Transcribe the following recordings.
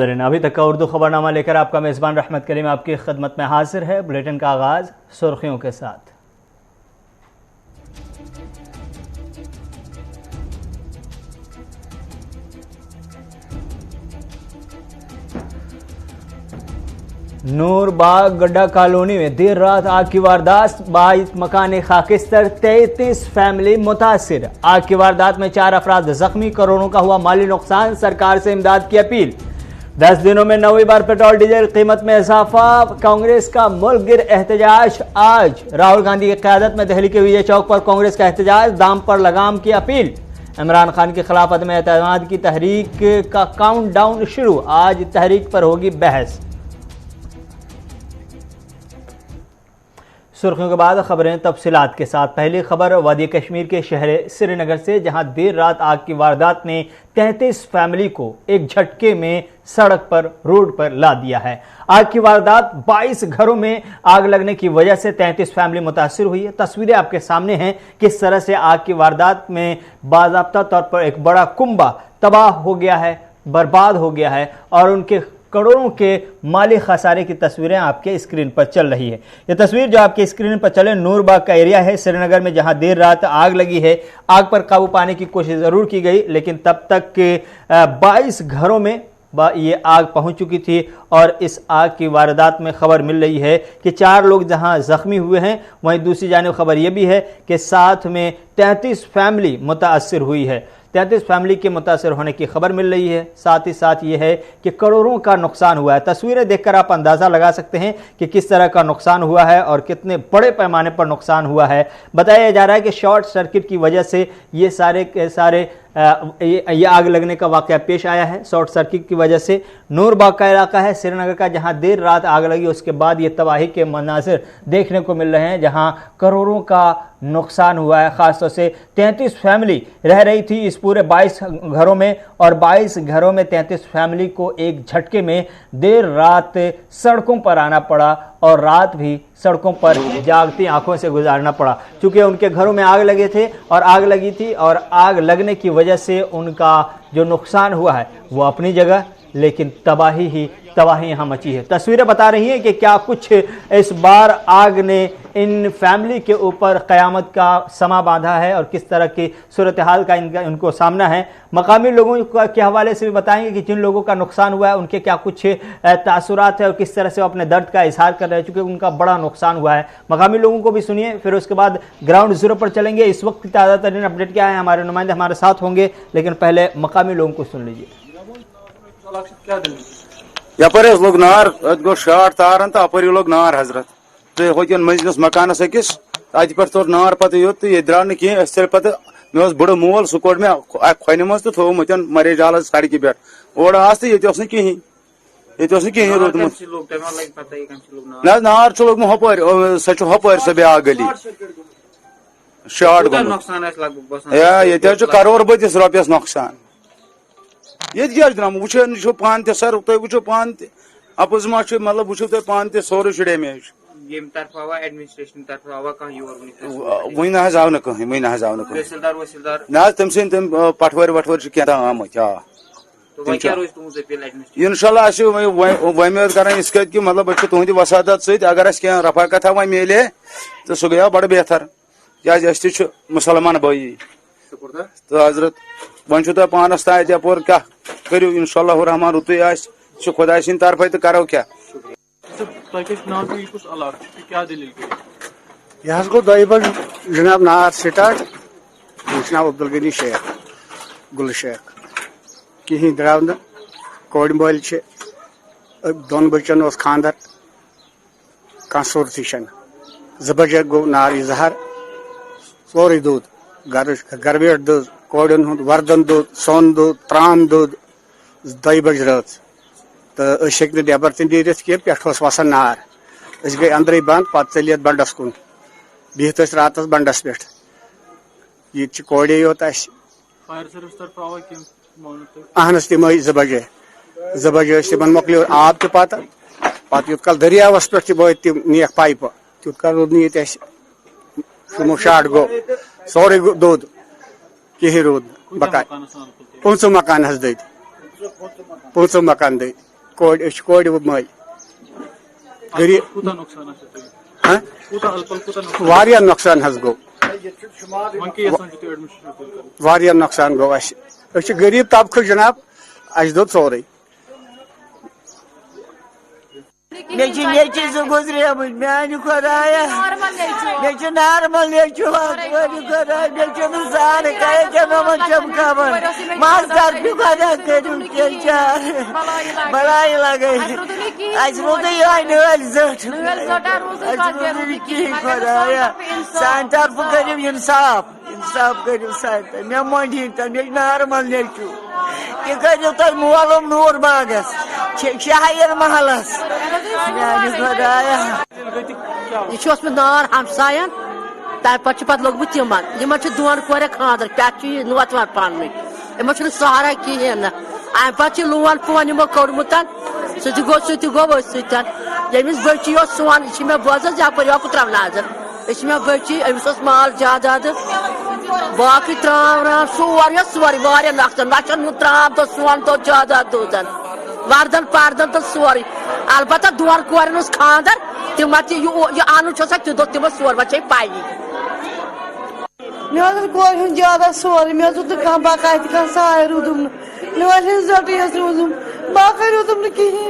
अभी तक का उर्दू खबरनामा लेकर आपका मेज़बान रहमत करीम आपकी खिदमत में हाजिर है। बुलेटिन का आगाज़ सुर्खियों के साथ। नूरबाग गड्ढा कॉलोनी में देर रात आग की वारदात, 22 मकान खाकिस्तर, 33 फैमिली मुतासिर। आग की वारदात में 4 अफराद जख्मी, करोड़ों का हुआ माली नुकसान, सरकार से इमदाद की अपील। 10 दिनों में 9वीं बार पेट्रोल डीजल कीमत में इजाफा, कांग्रेस का मुल्क गिर एहतजाज। आज राहुल गांधी की क़यादत में दिल्ली के विजय चौक पर कांग्रेस का एहतजाज, दाम पर लगाम की अपील। इमरान खान के खिलाफ अदम एतमाद की तहरीक का काउंटडाउन शुरू, आज तहरीक पर होगी बहस। सुर्खियों के बाद खबरें तफसीलात के साथ। पहली खबर वादी कश्मीर के शहर श्रीनगर से, जहां देर रात आग की वारदात ने 33 फैमिली को एक झटके में सड़क पर, रोड पर ला दिया है। आग की वारदात, 22 घरों में आग लगने की वजह से 33 फैमिली मुतासिर हुई है। तस्वीरें आपके सामने हैं किस तरह से आग की वारदात में बाज़ाब्ता तौर पर एक बड़ा कुंबा तबाह हो गया है, बर्बाद हो गया है और उनके करोड़ों के माली खसारे की तस्वीरें आपके स्क्रीन पर चल रही है। यह तस्वीर जो आपके स्क्रीन पर चले नूरबाग का एरिया है श्रीनगर में, जहां देर रात आग लगी है। आग पर काबू पाने की कोशिश जरूर की गई, लेकिन तब तक के 22 घरों में ये आग पहुंच चुकी थी और इस आग की वारदात में खबर मिल रही है कि 4 लोग जहां जख्मी हुए हैं, वहीं दूसरी जानिब खबर यह भी है कि साथ में 33 फैमिली मुतासिर हुई है। 33 फैमिली के मुतासिर होने की खबर मिल रही है। साथ ही साथ ये है कि करोड़ों का नुकसान हुआ है। तस्वीरें देखकर आप अंदाज़ा लगा सकते हैं कि किस तरह का नुकसान हुआ है और कितने बड़े पैमाने पर नुकसान हुआ है। बताया जा रहा है कि शॉर्ट सर्किट की वजह से ये सारे के सारे ये आग लगने का वाक़या पेश आया है। शॉर्ट सर्किट की वजह से नूरबाग का इलाका है श्रीनगर का, जहां देर रात आग लगी, उसके बाद ये तबाही के मनाज़िर देखने को मिल रहे हैं, जहां करोड़ों का नुकसान हुआ है। ख़ासतौर से 33 फैमिली रह रही थी इस पूरे 22 घरों में, और 22 घरों में 33 फैमिली को एक झटके में देर रात सड़कों पर आना पड़ा और रात भी सड़कों पर जागती आंखों से गुजारना पड़ा, क्योंकि उनके घरों में आग लगे थे और आग लगी थी और आग लगने की वजह से उनका जो नुकसान हुआ है वो अपनी जगह, लेकिन तबाही यहाँ मची है। तस्वीरें बता रही हैं कि क्या कुछ इस बार आग ने इन फैमिली के ऊपर क़यामत का समा बांधा है और किस तरह की सूरत हाल का उनको सामना है। मकामी लोगों के हवाले से भी बताएंगे कि जिन लोगों का नुकसान हुआ है उनके क्या कुछ तासुरात है और किस तरह से वो अपने दर्द का इजहार कर रहे हैं, चूँकि उनका बड़ा नुकसान हुआ है। मकामी लोगों को भी सुनिए, फिर उसके बाद ग्राउंड जीरो पर चलेंगे। इस वक्त ताज़ा तरीन अपडेट क्या है, हमारे नुमाइंदे हमारे साथ होंगे, लेकिन पहले मकामी लोगों को सुन लीजिए। यपर लोग नार गो शार्ट तारन तो अपर लोग नार हजरत तो होन मंजिलस मकानस अकिस अत पे तोर नार पे योत ये द्राव ना कह पे मे बड़ मोल सह कोड़ मे खोन मज तो थोमुत मरेज हाल सड़क पे ओर आस तो ये कहें रोदमुत नार लोगम हपर हपर सह ब्या गली शार्ट ये करोड़ बतिस रुपयस नुकसान ये जनाब वो पान सर तुम वो पान अपोज मा मतलब वो तुम पान सोरे डैमेज वही ना आव कहीं वही ना आव ना तम सद तम पटवर वटवर क्या आमत इंशाल्लाह वमेद कर कि मतलब तुहद वसादत सत अगर क्या रफा कथा वह मिले तो सह गया बड़ बेहतर क्या मुसलमान भाई तो हजरत वन तुम पानस तक यपोर क्या करो इंशाल्लाह रहमान रुत खुदा सद तरफ तो करो क्या यह गो 2 बजे जनाब नार स्टार्ट नाम अब्दुल गनी शेख गुल शेख कहीं द्राव न कोड़ मोल 2 बचन खानदर कह सूरत 2 बजे गो नार इजहार सोरे दूध गरवेट दूध कोड़न हूं वर्दन दूध सोन दूध त्राम दूध 2 बज रात तो हेक नबर तक नीरत कह पे वसान नार गई अंदर बंद पे चल बंडस कुन बिहत रात बंडस पे ये कोड़े योत अहनस तम 2 बजे तम मोकल आब तो पे यूत कल दरियावस पे वो तम नीक पाइप तूत कल रूद ये शार्ट गो सोरे दूध कहीं रूद बका 5 मकान दत 5 मकान दत कोड मल गरीब वारिया नुकसान हज गो वारिया नुकसान गो अस गरीब तबका जनाब अस दो सोरे गुजरे मान खुदाया नार्मल खबर मास्टर खुदा करू बड़ाई लगे रुद खुदाया सान तरफ करू इंसाफ करू मे मंडी मे नार्मल नेचू यह करू तुम मोलूम नूर बागस शाहिर महलस यह नार हमसायन तम पे लोगमुत तिमन दोन कोर खादर पे नोतवान पान इन सहारा कहें अम पे लोन फोन यमो कोड़मुत सह गो यमिस बची सोन यह मे बोज यप त्र नजर यह मे बची अमिस माल जायदाद बाकी त्राम सोरे वारिया नक्सान ना त्राम तो सोन तो जायदाद दोजन वर्दन पर्दन तो सोरे अलबत्ता दोन कोरन खादर तम अनु तुद तम सोर पे पाई मे कोर ज्यादा सोरे मे कह बका कह साय रूदुम जोटे रूदुम बाकी रूदुम कहें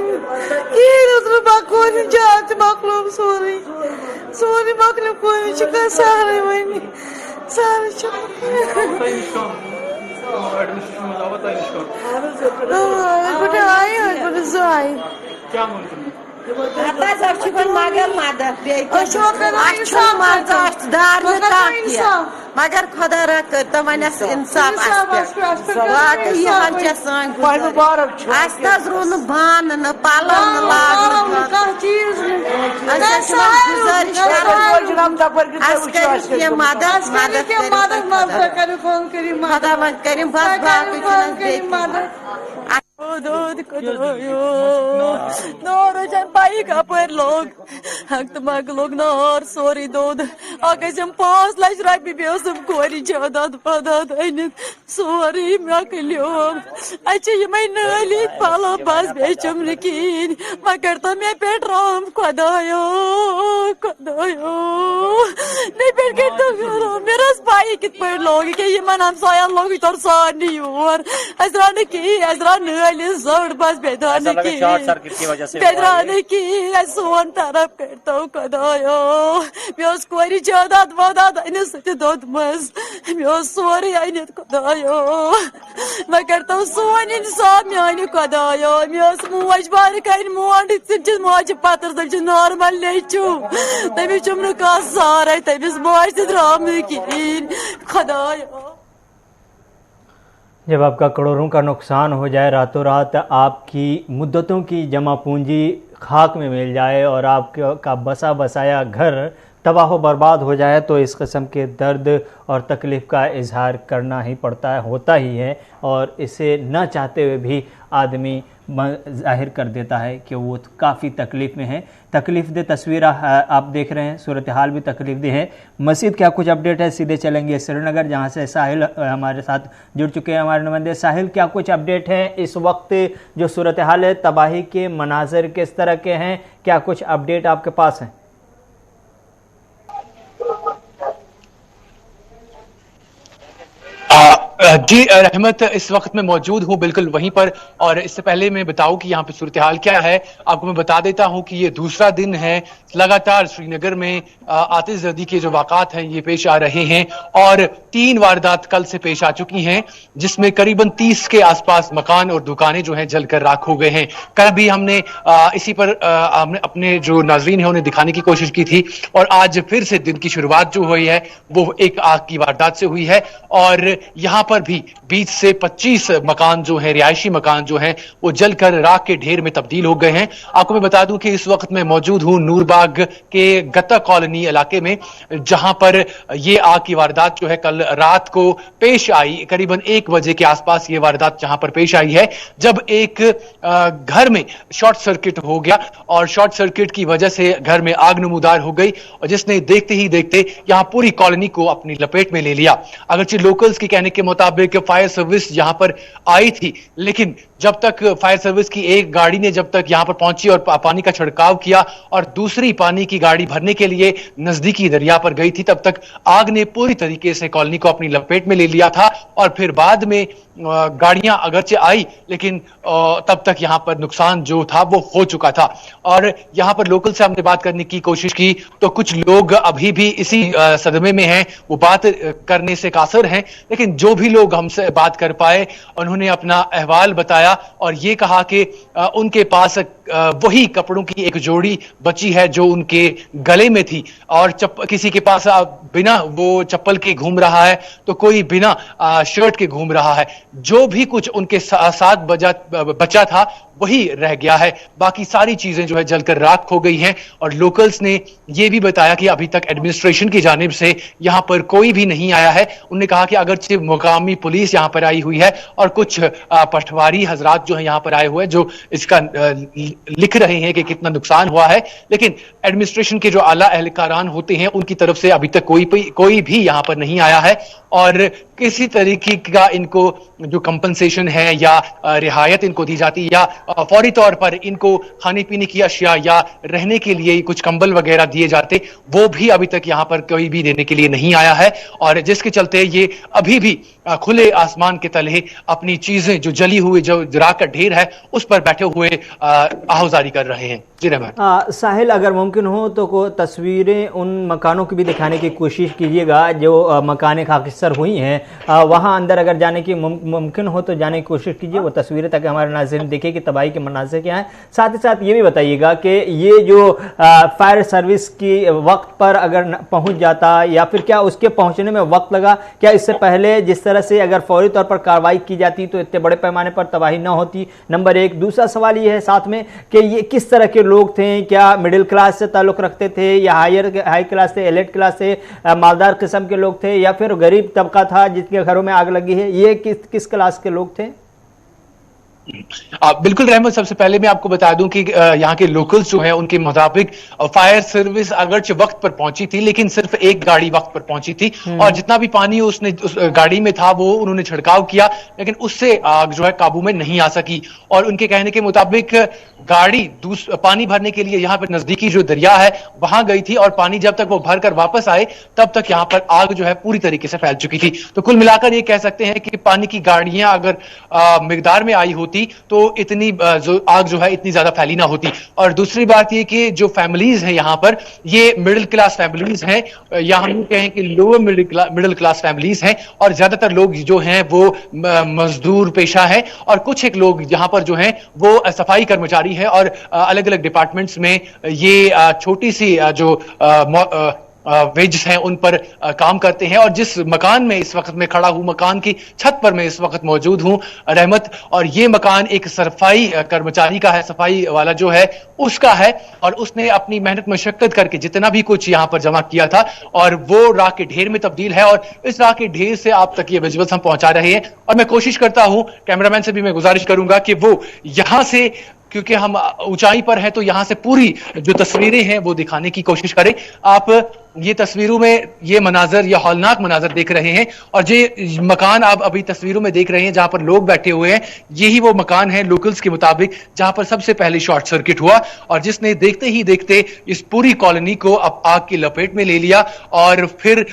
रूदुम कोर ज्यादा मकलूम सोरे मकलूम कोर कह सारे वन सारे मगर खुदा कर वन इंसाफ रू न बान न पलो न पाई कपर लोग हक लोग नार सोरी दोद अगम 5 लाख रपी बेसम कोर जायदाद वादाद अन सोरी मकलियोम अमे नलित पलो बस बेचम न कहें मगर तो मे पे राम खुदायो मे पे मे पाई कित लोग इन हमसायन लोग तोर सारे योर अस द्रा कहें अस द्रा नलित जोड़ बस बेद्रा कहें सोन तरफ करतो खुदायो मे कोर जायदाद वादाद अनिस दोद मज मे सोरे अनित खुदायो मगर तो सोन इंसाफ मान खुदायो मे मोज बार कन मोड मोज पतर तम नॉर्मल नेचू तमिस चुम न कह सारे तमिस मोज द्राम कहें खुदायो। जब आपका करोड़ों का नुकसान हो जाए, रातों रात आपकी मुद्दतों की जमा पूंजी खाक में मिल जाए और आपका बसा बसाया घर तबाह बर्बाद हो जाए, तो इस किस्म के दर्द और तकलीफ़ का इजहार करना ही पड़ता है, होता ही है। और इसे न चाहते हुए भी आदमी जाहिर कर देता है कि वो काफ़ी तकलीफ़ में है। तकलीफ़ दे तस्वीर आप देख रहे हैं, सूरत हाल भी तकलीफ़ दे है। मज़ीद क्या कुछ अपडेट है, सीधे चलेंगे श्रीनगर, जहाँ से साहिल हमारे साथ जुड़ चुके हैं, हमारे नुमाइंदे। साहिल, क्या कुछ अपडेट है इस वक्त, जो सूरत हाल है, तबाही के मनाज़र किस तरह के हैं, क्या कुछ अपडेट आपके पास हैं? जी रहमत, इस वक्त मैं मौजूद हूँ बिल्कुल वहीं पर। और इससे पहले मैं बताऊं कि यहाँ पे सूरत हाल क्या है, आपको मैं बता देता हूँ कि ये दूसरा दिन है लगातार श्रीनगर में आतिशबाजी के जो वाक़ात हैं ये पेश आ रहे हैं, और 3 वारदात कल से पेश आ चुकी हैं, जिसमें करीबन 30 के आसपास मकान और दुकानें जो हैं जलकर राख हो गए हैं। कल भी हमने इसी पर हमने अपने जो नाजरीन है उन्हें दिखाने की कोशिश की थी, और आज फिर से दिन की शुरुआत जो हुई है वो एक आग की वारदात से हुई है। और यहाँ पर भी 20 से 25 मकान जो है, रिहायशी मकान जो हैं, वो जलकर राख के ढेर में तब्दील हो गए हैं। आपको मैं बता दूं कि इस वक्त मैं मौजूद हूं नूरबाग के गत्ता कॉलोनी इलाके में, जहां पर ये आग की वारदात जो है कल रात को पेश आई। करीबन 1 बजे के आसपास ये वारदात जहां पर पेश आई है, जब एक घर में शॉर्ट सर्किट हो गया, और शॉर्ट सर्किट की वजह से घर में आग नमूदार हो गई, और जिसने देखते ही देखते यहां पूरी कॉलोनी को अपनी लपेट में ले लिया। अगरचे लोकल्स के कहने के मुताबिक मुताबिक फायर सर्विस यहां पर आई थी, लेकिन जब तक फायर सर्विस की एक गाड़ी ने जब तक यहां पर पहुंची और पानी का छिड़काव किया और दूसरी पानी की गाड़ी भरने के लिए नजदीकी दरिया पर गई थी, तब तक आग ने पूरी तरीके से कॉलोनी को अपनी लपेट में ले लिया था। और फिर बाद में गाड़ियां अगरचे आई, लेकिन तब तक यहां पर नुकसान जो था वो हो चुका था। और यहां पर लोकल से हमने बात करने की कोशिश की तो कुछ लोग अभी भी इसी सदमे में हैं, वो बात करने से कासर हैं, लेकिन जो भी लोग हमसे बात कर पाए उन्होंने अपना अहवाल बताया और ये कहा कि उनके पास वही कपड़ों की एक जोड़ी बची है जो उनके गले में थी, और किसी के पास बिना वो चप्पल के घूम रहा है तो कोई बिना शर्ट के घूम रहा है। जो भी कुछ उनके साथ बचा था वही रह गया है, बाकी सारी चीजें जो है जलकर राख हो गई हैं। और लोकल्स ने यह भी बताया कि अभी तक एडमिनिस्ट्रेशन की जानिब से यहां पर कोई भी नहीं आया है। उन्होंने कहा कि अगरचे मुकामी पुलिस यहां पर आई हुई है और कुछ पटवारी हजरात जो है यहां पर आए हुए हैं जो इसका लिख रहे हैं कि कितना नुकसान हुआ है, लेकिन एडमिनिस्ट्रेशन के जो आला एहलकारान होते हैं उनकी तरफ से अभी तक कोई भी यहां पर नहीं आया है और किसी तरीके का इनको जो कंपनसेशन है या रियायत इनको दी जाती या फौरी तौर पर इनको खाने पीने की अशिया या रहने के लिए कुछ कंबल वगैरह दिए जाते, वो भी अभी तक यहां पर कोई भी देने के लिए नहीं आया है। और जिसके चलते ये अभी भी खुले आसमान के तले अपनी चीजें जो जली हुई जो राख का ढेर है उस पर बैठे हुए आहुजारी कर रहे हैं। जी रहमान साहिल, अगर मुमकिन हो तो तस्वीरें उन मकानों की भी दिखाने की कोशिश कीजिएगा जो मकानें खाकिस्तर हुई हैं, वहां अंदर अगर जाने की मुमकिन हो तो जाने की कोशिश कीजिए वो तस्वीरें, ताकि हमारे नाज़रीन देखें कि तबाही के मनाज़िर क्या हैं। साथ ही साथ ये भी बताइएगा कि ये जो फायर सर्विस की वक्त पर अगर पहुंच जाता या फिर क्या उसके पहुंचने में वक्त लगा, क्या इससे पहले जिस तरह से अगर फौरी तौर पर कार्रवाई की जाती तो इतने बड़े पैमाने पर तबाही न होती। नंबर एक। दूसरा सवाल ये है साथ में कि ये किस तरह के लोग थे, क्या मिडिल क्लास से ताल्लुक़ रखते थे या हाई क्लास से, एलिट क्लास से, मालदार किस्म के लोग थे या फिर गरीब तबका था जिसके घरों में आग लगी है, ये किस क्लास के लोग थे? बिल्कुल रहमत, सबसे पहले मैं आपको बता दूं कि यहाँ के लोकल्स जो हैं उनके मुताबिक फायर सर्विस अगरचे वक्त पर पहुंची थी लेकिन सिर्फ एक गाड़ी वक्त पर पहुंची थी और जितना भी पानी उस गाड़ी में था वो उन्होंने छिड़काव किया, लेकिन उससे आग जो है काबू में नहीं आ सकी। और उनके कहने के मुताबिक गाड़ी पानी भरने के लिए यहाँ पर नजदीकी जो दरिया है वहां गई थी और पानी जब तक वो भर कर वापस आए तब तक यहाँ पर आग जो है पूरी तरीके से फैल चुकी थी। तो कुल मिलाकर ये कह सकते हैं कि पानी की गाड़ियां अगर मिकदार में आई होती तो इतनी आग जो है इतनी ज्यादा फैली ना होती। और दूसरी बात ये कि जो फैमिलीज हैं यहाँ पर ये मिडिल क्लास फैमिलीज हैं, या हम कहें कि लोअर मिडिल क्लास फैमिलीज हैं और ज्यादातर लोग जो हैं वो मजदूर पेशा है और कुछ एक लोग यहाँ पर जो हैं वो सफाई कर्मचारी है और अलग अलग डिपार्टमेंट्स में ये छोटी सी जो वेजेस हैं उन पर काम करते हैं। और जिस मकान में इस वक्त मैं खड़ा हूं, मकान की छत पर मैं इस वक्त मौजूद हूं रहमत, और ये मकान एक सफाई कर्मचारी का है, सफाई वाला जो है उसका है, और उसने अपनी मेहनत मशक्कत करके जितना भी कुछ यहां पर जमा किया था और वो राख के ढेर में तब्दील है और इस राख के ढेर से आप तक ये विजुअल्स हम पहुंचा रहे हैं। और मैं कोशिश करता हूं, कैमरामैन से भी मैं गुजारिश करूंगा कि वो यहां से, क्योंकि हम ऊंचाई पर हैं, तो यहां से पूरी जो तस्वीरें हैं वो दिखाने की कोशिश करें। आप ये तस्वीरों में ये मनाजर, ये हौलनाक मनाजर देख रहे हैं और ये मकान आप अभी तस्वीरों में देख रहे हैं जहां पर लोग बैठे हुए हैं, यही वो मकान है लोकल्स के मुताबिक जहां पर सबसे पहले शॉर्ट सर्किट हुआ और जिसने देखते ही देखते इस पूरी कॉलोनी को अब आग की लपेट में ले लिया। और फिर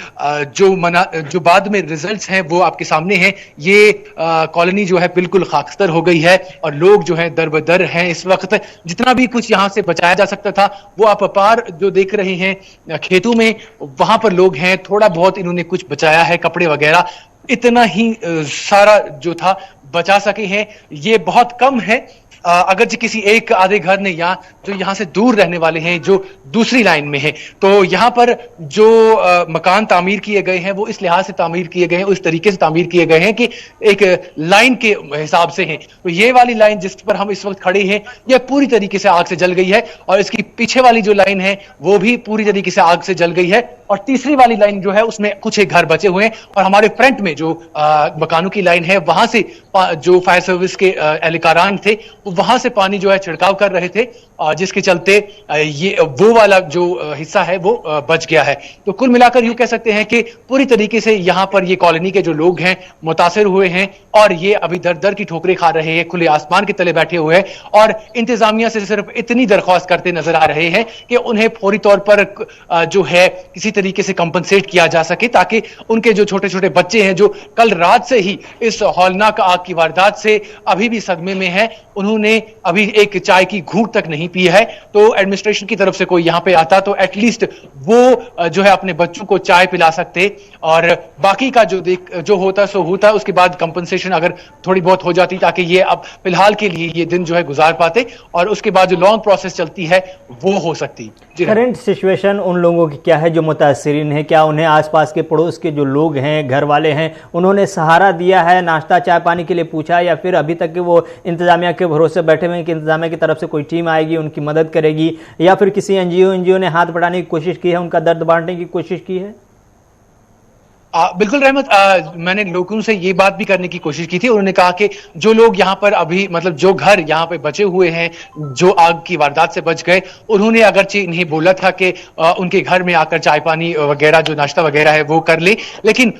जो बाद में रिजल्ट्स हैं वो आपके सामने हैं। ये कॉलोनी जो है बिल्कुल खाकस्तर हो गई है और लोग जो है दर बदर हैं इस वक्त। जितना भी कुछ यहां से बचाया जा सकता था वो आप अपार जो देख रहे हैं खेतों में, वहां पर लोग हैं, थोड़ा बहुत इन्होंने कुछ बचाया है, कपड़े वगैरह, इतना ही सारा जो था बचा सके हैं। ये बहुत कम है, अगर जो किसी एक आधे घर ने या जो यहां से दूर रहने वाले हैं जो दूसरी लाइन में है, तो यहां पर जो मकान तामीर किए गए हैं वो इस लिहाज से तामीर किए गए हैं, उस तरीके से तामीर किए गए हैं कि एक लाइन के हिसाब से हैं। तो ये वाली लाइन जिस पर हम इस वक्त खड़े हैं यह पूरी तरीके से आग से जल गई है और इसकी पीछे वाली जो लाइन है वो भी पूरी तरीके से आग से जल गई है और तीसरी वाली लाइन जो है उसमें कुछ एक घर बचे हुए हैं और हमारे फ्रंट में जो मकानों की लाइन है वहां से जो फायर सर्विस के एहलकारान थे वहां से पानी जो है छिड़काव कर रहे थे जिसके चलते ये वो वाला जो हिस्सा है वो बच गया है। तो कुल मिलाकर यूं कह सकते हैं कि पूरी तरीके से यहाँ पर ये कॉलोनी के जो लोग हैं मुतासिर हुए हैं और ये अभी दर दर की ठोकरें खा रहे हैं, खुले आसमान के तले बैठे हुए हैं और इंतजामिया से सिर्फ इतनी दरख्वास्त करते नजर आ रहे हैं कि उन्हें फौरी तौर पर जो है किसी तरीके से कंपनसेट किया जा सके, ताकि उनके जो छोटे छोटे बच्चे हैं जो कल रात से ही इस हौलनाक आग की वारदात से अभी भी सदमे में है, उन्होंने अभी एक चाय की घूंट तक नहीं पी है। तो एडमिनिस्ट्रेशन की तरफ से कोई यहां पे आता तो एटलीस्ट वो जो है अपने बच्चों को चाय पिला सकते और बाकी का जो होता सो होता, उसके बाद कंपनसेशन अगर थोड़ी बहुत हो जाती ताकि ये अब फिलहाल के लिए ये दिन जो है गुजार पाते और उसके बाद जो लॉन्ग प्रोसेस चलती है वो हो सकती। करंट सिचुएशन उन लोगों की क्या है जो मुतासिरीन है? क्या उन्हें आसपास के पड़ोस के जो लोग हैं, घर वाले हैं, उन्होंने सहारा दिया है, नाश्ता चाय पानी के लिए पूछा, या फिर अभी तक के वो इंतजामिया के भरोसे बैठे हुए हैं कि इंतजामिया की तरफ से कोई टीम आएगी उनकी मदद करेगी, या फिर किसी एनजीओ ने हाथ बढ़ाने की कोशिश की है, उनका दर्द बांटने की कोशिश की है? बिल्कुल रहमत, मैंने लोगों से ये बात भी करने की कोशिश की थी। उन्होंने कहा कि जो लोग यहाँ पर अभी मतलब जो घर यहाँ पे बचे हुए हैं जो आग की वारदात से बच गए, उन्होंने अगरचे इन्हें बोला था कि उनके घर में आकर चाय पानी वगैरह जो नाश्ता वगैरह है वो कर ले, लेकिन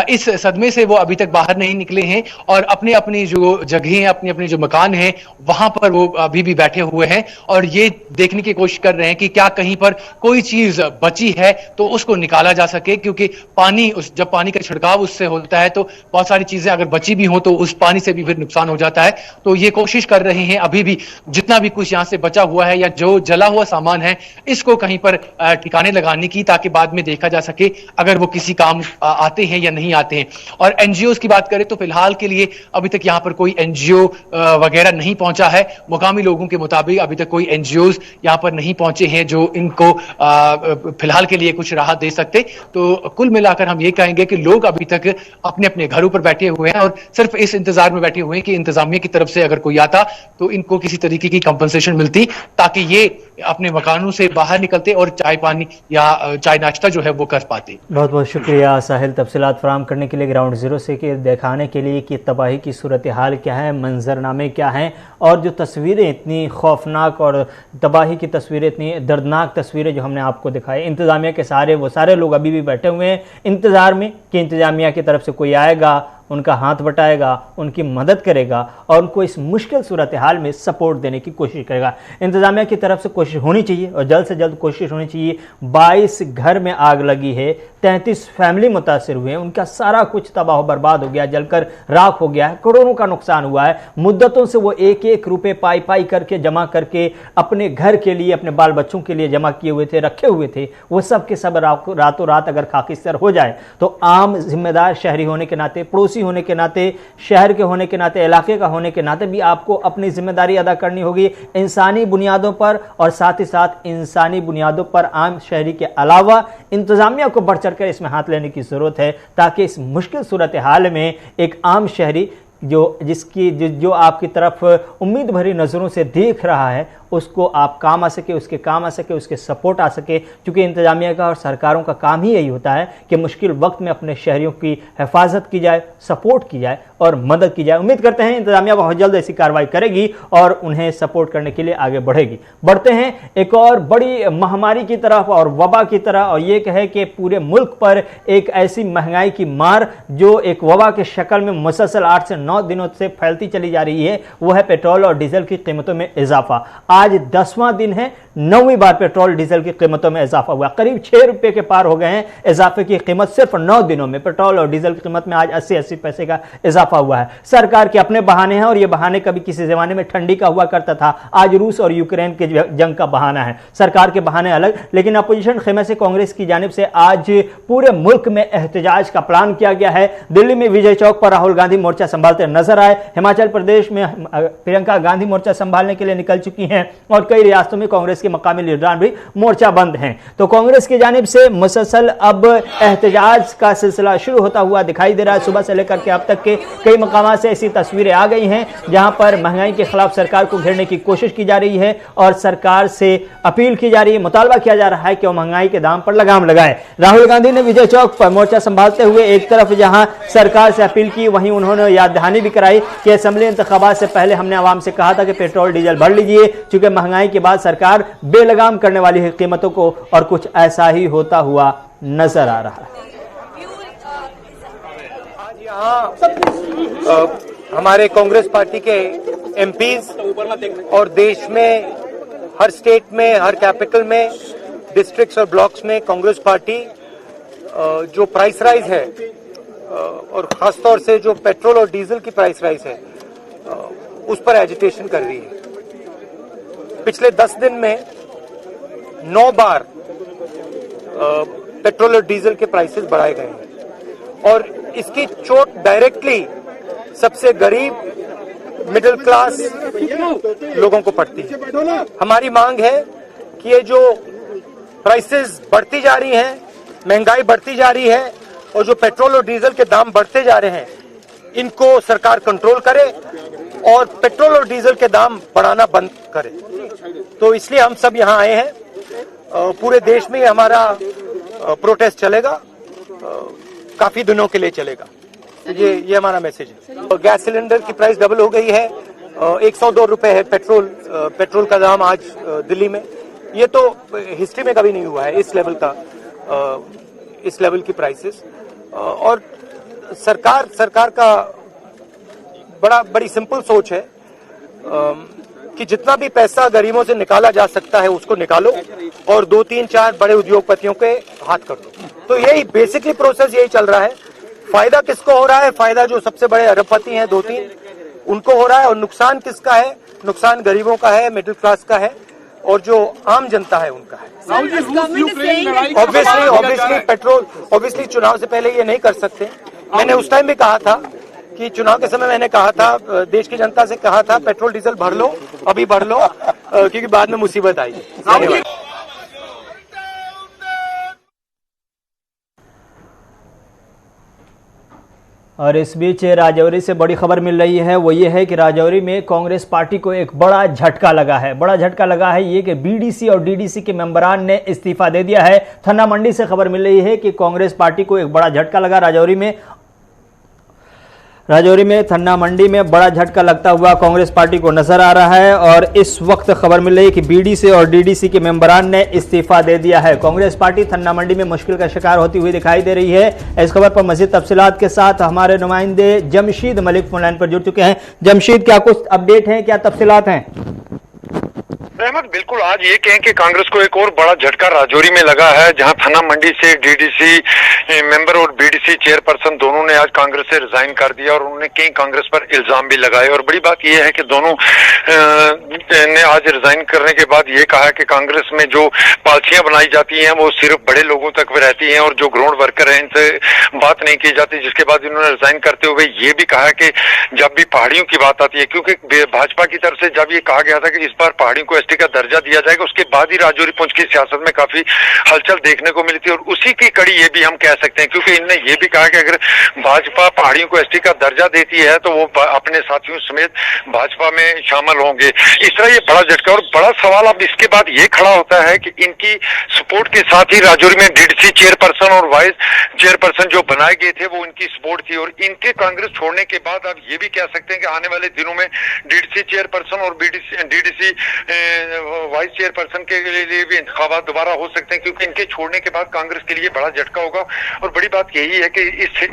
इस सदमे से वो अभी तक बाहर नहीं निकले हैं और अपने अपनी जो जगह हैं, अपने अपने जो मकान हैं वहां पर वो अभी भी बैठे हुए हैं और ये देखने की कोशिश कर रहे हैं कि क्या कहीं पर कोई चीज बची है तो उसको निकाला जा सके, क्योंकि पानी जब पानी का छिड़काव उससे होता है तो बहुत सारी चीजें अगर बची भी हो तो उस पानी से भी फिर नुकसान हो जाता है। तो ये कोशिश कर रहे हैं अभी भी जितना भी कुछ यहां से बचा हुआ है या जो जला हुआ सामान है इसको कहीं पर ठिकाने लगाने की, ताकि बाद में देखा जा सके अगर वो किसी काम आते हैं या नहीं आते हैं। और एनजीओ की बात करें तो फिलहाल के लिए अभी तक यहां पर कोई एनजीओ वगैरह नहीं पहुंचा है। मुकामी लोगों के मुताबिक अभी तक कोई एनजीओ यहां पर नहीं पहुंचे हैं जो इनको फिलहाल के लिए कुछ राहत दे सकते। तो कुल मिलाकर हम ये कहेंगे कि लोग अभी तक अपने अपने घरों पर बैठे हुए हैं और सिर्फ इस इंतजार में बैठे हुए हैं कि इंतजामिया की तरफ से अगर कोई आता तो इनको किसी तरीके की कंपनसेशन मिलती ताकि ये अपने मकानों से बाहर निकलते और चाय पानी या चाय नाश्ता जो है वो कर पाते। बहुत बहुत शुक्रिया साहिल, तफसीलात फराहम करने के लिए, ग्राउंड जीरो से कि दिखाने के लिए कि तबाही की सूरत हाल क्या है, मंजरनामे क्या हैं और जो तस्वीरें इतनी खौफनाक और तबाही की तस्वीरें, इतनी दर्दनाक तस्वीरें जो हमने आपको दिखाई, इंतजामिया के सहारे वो सारे लोग अभी भी बैठे हुए हैं इंतजार में कि इंतजामिया की तरफ से कोई आएगा, उनका हाथ बटाएगा, उनकी मदद करेगा और उनको इस मुश्किल सूरत हाल में सपोर्ट देने की कोशिश करेगा। इंतजामिया की तरफ से कोशिश होनी चाहिए और जल्द से जल्द कोशिश होनी चाहिए। 22 घर में आग लगी है, 33 फैमिली मुतासिर हुए हैं, उनका सारा कुछ तबाह बर्बाद हो गया, जलकर राख हो गया है, करोड़ों का नुकसान हुआ है। मुद्दतों से वो एक एक रुपए पाई पाई करके जमा करके अपने घर के लिए, अपने बाल बच्चों के लिए जमा किए हुए थे, रखे हुए थे, वो सब के सब रातों रात अगर खाकिस्तर हो जाए तो आम जिम्मेदार शहरी होने के नाते, पड़ोसी होने के नाते, शहर के होने के नाते, इलाके का होने के नाते भी आपको अपनी जिम्मेदारी अदा करनी होगी इंसानी बुनियादों पर और साथ ही साथ इंसानी बुनियादों पर आम शहरी के अलावा इंतजामिया को बढ़ चढ़कर इसमें हाथ लेने की जरूरत है ताकि इस मुश्किल सूरत हाल में एक आम शहरी जो आपकी तरफ उम्मीद भरी नज़रों से देख रहा है उसको आप काम आ सके, उसके काम आ सके, उसके सपोर्ट आ सके। क्योंकि इंतजामिया का और सरकारों का काम ही यही होता है कि मुश्किल वक्त में अपने शहरियों की हिफाजत की जाए, सपोर्ट की जाए और मदद की जाए। उम्मीद करते हैं इंतजामिया बहुत जल्द ऐसी कार्रवाई करेगी और उन्हें सपोर्ट करने के लिए आगे बढ़ेगी। बढ़ते हैं एक और बड़ी महामारी की तरफ और वबा की तरह, और ये कहे कि पूरे मुल्क पर एक ऐसी महंगाई की मार जो एक वबा के शक्ल में मुसलसल 8 से 9 दिनों से फैलती चली जा रही है, वो है पेट्रोल और डीजल की कीमतों में इजाफा। आज 10वां दिन है, 9वीं बार पेट्रोल डीजल की कीमतों में इजाफा हुआ, करीब 6 रुपए के पार हो गए हैं इजाफे की कीमत। सिर्फ 9 दिनों में पेट्रोल और डीजल की कीमत में आज 80-80 पैसे का इजाफा हुआ है। सरकार के अपने बहाने हैं और ये बहाने कभी किसी जमाने में ठंडी का हुआ करता था, आज रूस और यूक्रेन के जंग का बहाना है। सरकार के बहाने अलग, लेकिन अपोजिशन खेमे से कांग्रेस की जानिब से आज पूरे मुल्क में एहतजाज का प्लान किया गया है। दिल्ली में विजय चौक पर राहुल गांधी मोर्चा संभालते नजर आए, हिमाचल प्रदेश में प्रियंका गांधी मोर्चा संभालने के लिए निकल चुकी हैं और कई रियासतों में कांग्रेस के के मकामी लीडरान भी मोर्चा बंद हैं। तो कांग्रेस की जानिब से मुसलसल अब एहतजाज का सिलसिला शुरू होता हुआ दिखाई दे रहा है। सुबह से लेकर के अब तक के कई मकामात से ऐसी तस्वीरें आ गई हैं जहां पर महंगाई के खिलाफ सरकार को घेरने की कोशिश की जा रही है और सरकार से अपील की जा रही है, मुतालबा किया जा रहा है कि वो महंगाई के दाम पर लगाम लगाए। राहुल गांधी ने विजय चौक पर मोर्चा संभालते हुए एक तरफ जहां सरकार से अपील की, वहीं उन्होंने याद दहानी भी कराई कि असेंबली इंतखाबात से पहले हमने आवाम से कहा था कि पेट्रोल डीजल भर लीजिए, क्योंकि महंगाई के बाद सरकार बेलगाम करने वाली है कीमतों को, और कुछ ऐसा ही होता हुआ नजर आ रहा है। हमारे कांग्रेस पार्टी के एमपीज और देश में हर स्टेट में, हर कैपिटल में, डिस्ट्रिक्ट्स और ब्लॉक्स में कांग्रेस पार्टी जो प्राइस राइज है और खासतौर से जो पेट्रोल और डीजल की प्राइस राइज है उस पर एजिटेशन कर रही है। पिछले 10 दिन में 9 बार पेट्रोल और डीजल के प्राइसेस बढ़ाए गए हैं और इसकी चोट डायरेक्टली सबसे गरीब मिडिल क्लास लोगों को पड़ती है। हमारी मांग है कि ये जो प्राइसेस बढ़ती जा रही हैं, महंगाई बढ़ती जा रही है और जो पेट्रोल और डीजल के दाम बढ़ते जा रहे हैं, इनको सरकार कंट्रोल करे और पेट्रोल और डीजल के दाम बढ़ाना बंद करे। तो इसलिए हम सब यहाँ आए हैं। पूरे देश में हमारा प्रोटेस्ट चलेगा, काफी दिनों के लिए चलेगा। ये हमारा मैसेज है। गैस सिलेंडर की प्राइस डबल हो गई है, 102 रुपए है पेट्रोल का दाम आज दिल्ली में। ये तो हिस्ट्री में कभी नहीं हुआ है इस लेवल की प्राइसेस। और सरकार का बड़ी सिंपल सोच है कि जितना भी पैसा गरीबों से निकाला जा सकता है उसको निकालो और 2-3-4 बड़े उद्योगपतियों के हाथ कर दो। तो यही बेसिकली प्रोसेस यही चल रहा है। फायदा किसको हो रहा है? फायदा जो सबसे बड़े अरबपति हैं 2-3 उनको हो रहा है, और नुकसान किसका है? नुकसान गरीबों का है, मिडिल क्लास का है और जो आम जनता है उनका है। ऑब्वियसली चुनाव से पहले ये नहीं कर सकते। मैंने उस टाइम भी कहा था कि चुनाव के समय मैंने कहा था, देश की जनता से कहा था, पेट्रोल डीजल भर लो, अभी भर लो, क्योंकि बाद में मुसीबत आई। धन्यवाद। और इस बीच राजौरी से बड़ी खबर मिल रही है, वो ये है कि राजौरी में कांग्रेस पार्टी को एक बड़ा झटका लगा है। बड़ा झटका लगा है ये कि बीडीसी और डीडीसी के मेंबरान ने इस्तीफा दे दिया है। थन्ना मंडी से खबर मिल रही है कि कांग्रेस पार्टी को एक बड़ा झटका लगा राजौरी में थन्ना मंडी में बड़ा झटका लगता हुआ कांग्रेस पार्टी को नजर आ रहा है। और इस वक्त खबर मिल रही है कि बीडीसी और डीडीसी के मेंबरान ने इस्तीफा दे दिया है। कांग्रेस पार्टी थन्ना मंडी में मुश्किल का शिकार होती हुई दिखाई दे रही है। इस खबर पर मजीद तफसीलात के साथ हमारे नुमाइंदे जमशीद मलिक फोन लाइन पर जुड़ चुके हैं। जमशीद, क्या कुछ अपडेट है, क्या तफसीलात हैं? रहमत, बिल्कुल आज ये कहें कि कांग्रेस को एक और बड़ा झटका राजौरी में लगा है, जहां थन्ना मंडी से डीडीसी मेंबर और बीडीसी चेयरपर्सन दोनों ने आज कांग्रेस से रिजाइन कर दिया और उन्होंने कई कांग्रेस पर इल्जाम भी लगाए। और बड़ी बात यह है कि दोनों ने आज रिजाइन करने के बाद ये कहा कि कांग्रेस में जो पॉलिसियां बनाई जाती हैं वो सिर्फ बड़े लोगों तक रहती हैं और जो ग्राउंड वर्कर हैं इनसे बात नहीं की जाती। जिसके बाद इन्होंने रिजाइन करते हुए ये भी कहा कि जब भी पहाड़ियों की बात आती है, क्योंकि भाजपा की तरफ से जब ये कहा गया था कि इस बार पहाड़ियों को एसटी का दर्जा दिया जाएगा, उसके बाद ही राजौरी पुंछ की सियासत में काफी हलचल देखने को मिली थी। और उसी की कड़ी ये भी हम कह सकते हैं, क्योंकि इनने ये भी कहा कि अगर भाजपा पहाड़ियों को एसटी का दर्जा देती है तो वो अपने साथियों समेत भाजपा में शामिल होंगे। इस तरह ये बड़ा झटका। और बड़ा सवाल अब इसके बाद ये खड़ा होता है कि इनकी सपोर्ट के साथ ही राजौरी में डीडीसी चेयरपर्सन और वाइस चेयरपर्सन जो बनाए गए थे वो इनकी सपोर्ट थी। और इनके कांग्रेस छोड़ने के बाद अब ये भी कह सकते हैं कि आने वाले दिनों में डीडीसी चेयरपर्सन और डीडीसी वाइस चेयरपर्सन के लिए भी इंतखाबात दोबारा हो सकते हैं, क्योंकि इनके छोड़ने के बाद कांग्रेस के लिए बड़ा झटका होगा। और बड़ी बात यही है कि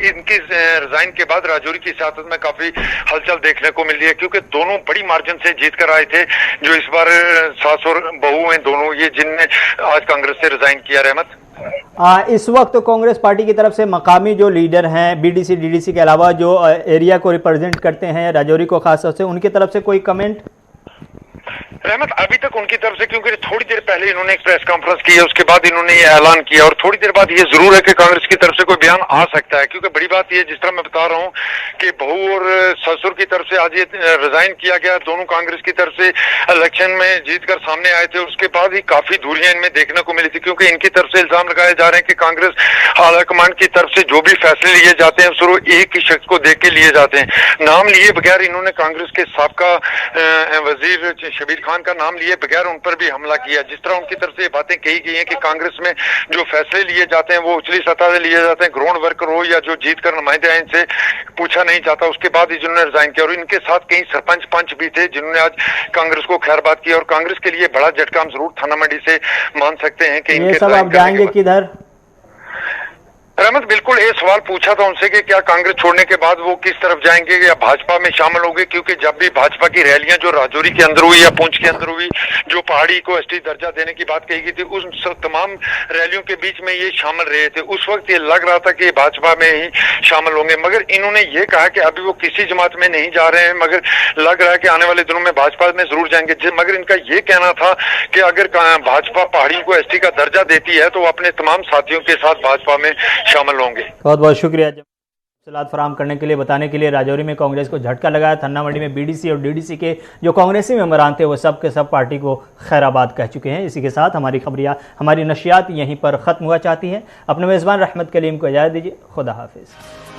इनकी रिजाइन के बाद राजौरी की सियासत में काफी हलचल देखने को मिल रही है, क्योंकि दोनों बड़ी मार्जिन से जीत कर आए थे, जो इस बार सास और बहू हैं दोनों, ये जिनने आज कांग्रेस से रिजाइन किया। रहमत, इस वक्त कांग्रेस पार्टी की तरफ से मकामी जो लीडर हैं बीडीसी डीडीसी के अलावा जो एरिया को रिप्रेजेंट करते हैं राजौरी को खास तौर से, उनकी तरफ से कोई कमेंट? रहमत, अभी तक उनकी तरफ से, क्योंकि थोड़ी देर पहले इन्होंने एक प्रेस कॉन्फ्रेंस की है, उसके बाद इन्होंने ये ऐलान किया और थोड़ी देर बाद ये जरूर है कि कांग्रेस की तरफ से कोई बयान आ सकता है, क्योंकि बड़ी बात ये जिस तरह मैं बता रहा हूँ कि बहू और ससुर की तरफ से आज ये रिजाइन किया गया, दोनों कांग्रेस की तरफ से इलेक्शन में जीतकर सामने आए थे, उसके बाद ही काफी दूरियां इनमें देखने को मिली थी, क्योंकि इनकी तरफ से इल्जाम लगाए जा रहे हैं कि कांग्रेस हाईकमान की तरफ से जो भी फैसले लिए जाते हैं सिर्फ एक ही शख्स को देख के लिए जाते हैं, नाम लिए बगैर इन्होंने कांग्रेस के साबका वजीर शबीर खान का नाम लिए बगैर उन पर भी हमला किया। जिस तरह उनकी तरफ से ये बातें कही गई हैं कि कांग्रेस में जो फैसले लिए जाते हैं वो उचली सतह से लिए जाते हैं, ग्राउंड वर्कर हो या जो जीत कर नुमाइंदे हैं इनसे पूछा नहीं जाता, उसके बाद ही जिन्होंने रिजाइन किया। और इनके साथ कई सरपंच पंच भी थे जिन्होंने आज कांग्रेस को खैरबाद किया, और कांग्रेस के लिए बड़ा झटका हम जरूर थाना मंडी से मान सकते हैं कि ये सब आप जाएंगे किधर? रहमत, बिल्कुल ये सवाल पूछा था उनसे कि क्या कांग्रेस छोड़ने के बाद वो किस तरफ जाएंगे या भाजपा में शामिल होंगे, क्योंकि जब भी भाजपा की रैलियां जो राजौरी के अंदर हुई या पुंछ के अंदर हुई, जो पहाड़ी को एसटी दर्जा देने की बात कही गई थी, उस तमाम रैलियों के बीच में ये शामिल रहे थे। उस वक्त ये लग रहा था कि भाजपा में ही शामिल होंगे, मगर इन्होंने ये कहा कि अभी वो किसी जमात में नहीं जा रहे हैं, मगर लग रहा है कि आने वाले दिनों में भाजपा में जरूर जाएंगे। मगर इनका ये कहना था कि अगर भाजपा पहाड़ी को एसटी का दर्जा देती है तो वो अपने तमाम साथियों के साथ भाजपा में शामिल होंगे। बहुत बहुत शुक्रिया तफसीलात फराहम करने के लिए, बताने के लिए। राजौरी में कांग्रेस को झटका लगाया, थन्ना मंडी में बीडीसी और डीडीसी के जो कांग्रेसी मेंबरान थे वो सब के सब पार्टी को खैराबाद कह चुके हैं। इसी के साथ हमारी खबरियाँ, हमारी नशियात यहीं पर ख़त्म हुआ चाहती हैं। अपने मेज़बान रहमत कलीम को इजाज़त दीजिए। खुदा हाफिज़।